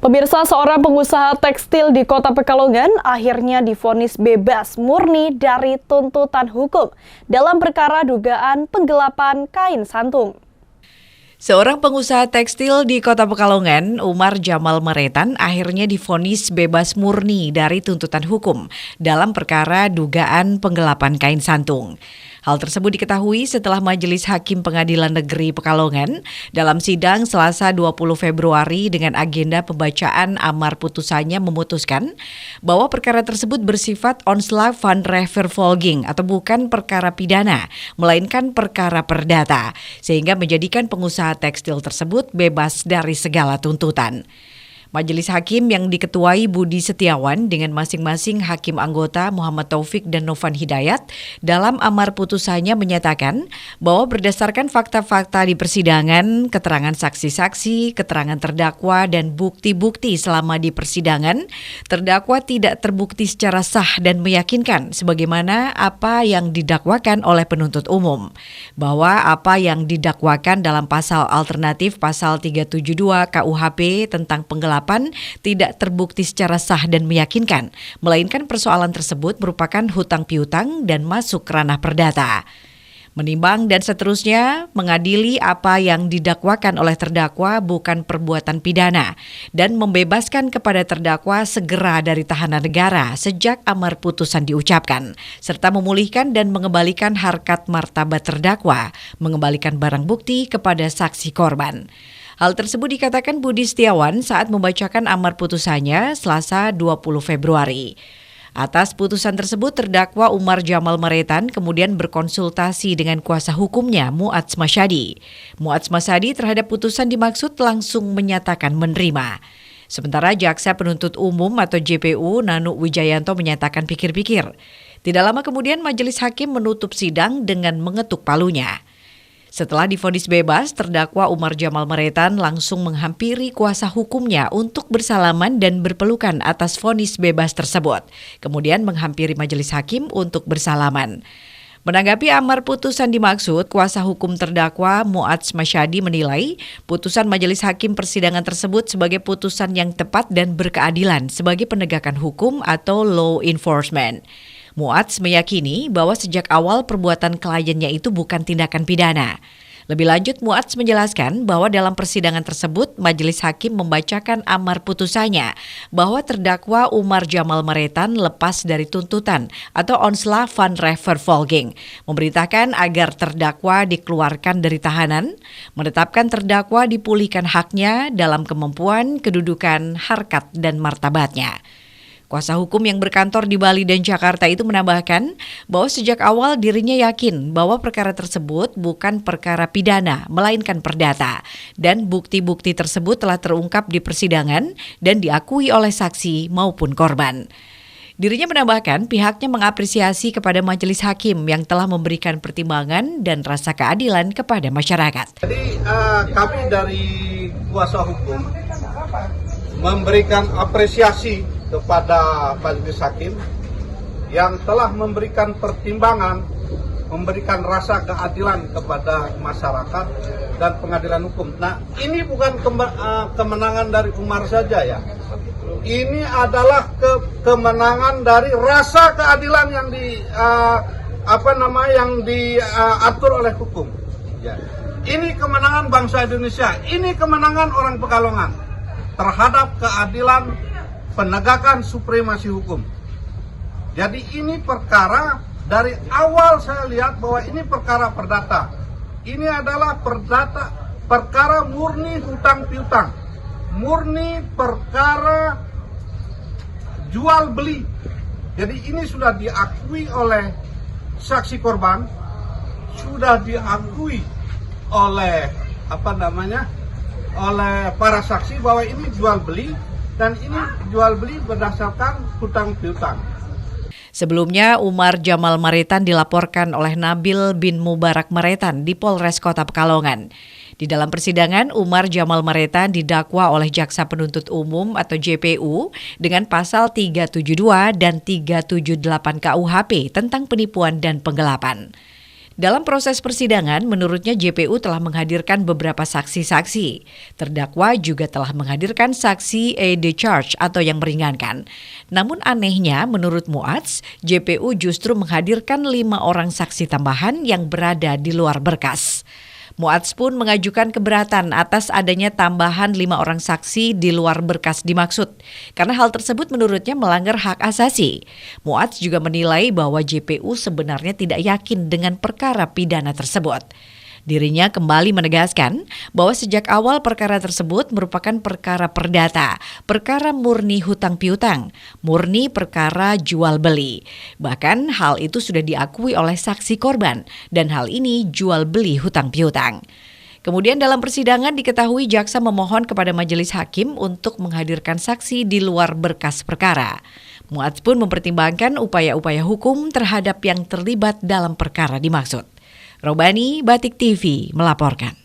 Pemirsa, seorang pengusaha tekstil di Kota Pekalongan akhirnya divonis bebas murni dari tuntutan hukum dalam perkara dugaan penggelapan kain santung. Seorang pengusaha tekstil di Kota Pekalongan, Umar Jamal Maretan, akhirnya divonis bebas murni dari tuntutan hukum dalam perkara dugaan penggelapan kain santung. Hal tersebut diketahui setelah Majelis Hakim Pengadilan Negeri Pekalongan dalam sidang Selasa 20 Februari dengan agenda pembacaan amar putusannya memutuskan bahwa perkara tersebut bersifat onslaught van revervolging atau bukan perkara pidana, melainkan perkara perdata, sehingga menjadikan pengusaha tekstil tersebut bebas dari segala tuntutan. Majelis Hakim yang diketuai Budi Setiawan dengan masing-masing hakim anggota Muhammad Taufik dan Novan Hidayat dalam amar putusannya menyatakan bahwa berdasarkan fakta-fakta di persidangan, keterangan saksi-saksi, keterangan terdakwa dan bukti-bukti selama di persidangan, terdakwa tidak terbukti secara sah dan meyakinkan sebagaimana apa yang didakwakan oleh penuntut umum. Bahwa apa yang didakwakan dalam pasal alternatif pasal 372 KUHP tentang penggelapan tidak terbukti secara sah dan meyakinkan, melainkan persoalan tersebut merupakan hutang piutang dan masuk ranah perdata. Menimbang dan seterusnya mengadili apa yang didakwakan oleh terdakwa bukan perbuatan pidana dan membebaskan kepada terdakwa segera dari tahanan negara sejak amar putusan diucapkan, serta memulihkan dan mengembalikan harkat martabat terdakwa, mengembalikan barang bukti kepada saksi korban. Hal tersebut dikatakan Budi Setiawan saat membacakan amar putusannya Selasa 20 Februari. Atas putusan tersebut, terdakwa Umar Jamal Maretan kemudian berkonsultasi dengan kuasa hukumnya Muadz Masyadi. Muadz Masyadi terhadap putusan dimaksud langsung menyatakan menerima. Sementara Jaksa Penuntut Umum atau JPU Nanu Wijayanto menyatakan pikir-pikir. Tidak lama kemudian Majelis Hakim menutup sidang dengan mengetuk palunya. Setelah divonis bebas, terdakwa Umar Jamal Maretan langsung menghampiri kuasa hukumnya untuk bersalaman dan berpelukan atas vonis bebas tersebut. Kemudian menghampiri majelis hakim untuk bersalaman. Menanggapi amar putusan dimaksud, kuasa hukum terdakwa Muadz Masyadi menilai putusan majelis hakim persidangan tersebut sebagai putusan yang tepat dan berkeadilan sebagai penegakan hukum atau law enforcement. Muadz meyakini bahwa sejak awal perbuatan kliennya itu bukan tindakan pidana. Lebih lanjut, Muadz menjelaskan bahwa dalam persidangan tersebut, majelis hakim membacakan amar putusannya bahwa terdakwa Umar Jamal Maretan lepas dari tuntutan atau onslaught van revervolging, memerintahkan agar terdakwa dikeluarkan dari tahanan, menetapkan terdakwa dipulihkan haknya dalam kemampuan, kedudukan, harkat, dan martabatnya. Kuasa hukum yang berkantor di Bali dan Jakarta itu menambahkan bahwa sejak awal dirinya yakin bahwa perkara tersebut bukan perkara pidana, melainkan perdata. Dan bukti-bukti tersebut telah terungkap di persidangan dan diakui oleh saksi maupun korban. Dirinya menambahkan pihaknya mengapresiasi kepada majelis hakim yang telah memberikan pertimbangan dan rasa keadilan kepada masyarakat. Jadi kami dari kuasa hukum memberikan apresiasi kepada majelis hakim yang telah memberikan pertimbangan, memberikan rasa keadilan kepada masyarakat dan pengadilan hukum. Nah, ini bukan kemenangan dari Umar saja ya. Ini adalah kemenangan dari rasa keadilan yang diatur oleh hukum. Ya. Ini kemenangan bangsa Indonesia. Ini kemenangan orang Pekalongan terhadap keadilan penegakan supremasi hukum. Jadi ini perkara dari awal saya lihat bahwa ini perkara perdata. Ini adalah perkara murni hutang piutang. Murni perkara jual beli. Jadi ini sudah diakui oleh saksi korban, sudah diakui oleh oleh para saksi bahwa ini jual beli. Dan ini jual beli berdasarkan hutang piutang. Sebelumnya, Umar Jamal Maretan dilaporkan oleh Nabil bin Mubarak Maretan di Polres Kota Pekalongan. Di dalam persidangan, Umar Jamal Maretan didakwa oleh Jaksa Penuntut Umum atau JPU dengan pasal 372 dan 378 KUHP tentang penipuan dan penggelapan. Dalam proses persidangan, menurutnya JPU telah menghadirkan beberapa saksi-saksi. Terdakwa juga telah menghadirkan saksi charge atau yang meringankan. Namun anehnya, menurut Muadz, JPU justru menghadirkan 5 orang saksi tambahan yang berada di luar berkas. Muadz pun mengajukan keberatan atas adanya tambahan 5 orang saksi di luar berkas dimaksud. Karena hal tersebut menurutnya melanggar hak asasi. Muadz juga menilai bahwa JPU sebenarnya tidak yakin dengan perkara pidana tersebut. Dirinya kembali menegaskan bahwa sejak awal perkara tersebut merupakan perkara perdata, perkara murni hutang piutang, murni perkara jual beli. Bahkan hal itu sudah diakui oleh saksi korban dan hal ini jual beli hutang piutang. Kemudian dalam persidangan diketahui jaksa memohon kepada majelis hakim untuk menghadirkan saksi di luar berkas perkara. Muadz pun mempertimbangkan upaya-upaya hukum terhadap yang terlibat dalam perkara dimaksud. Robani, Batik TV melaporkan.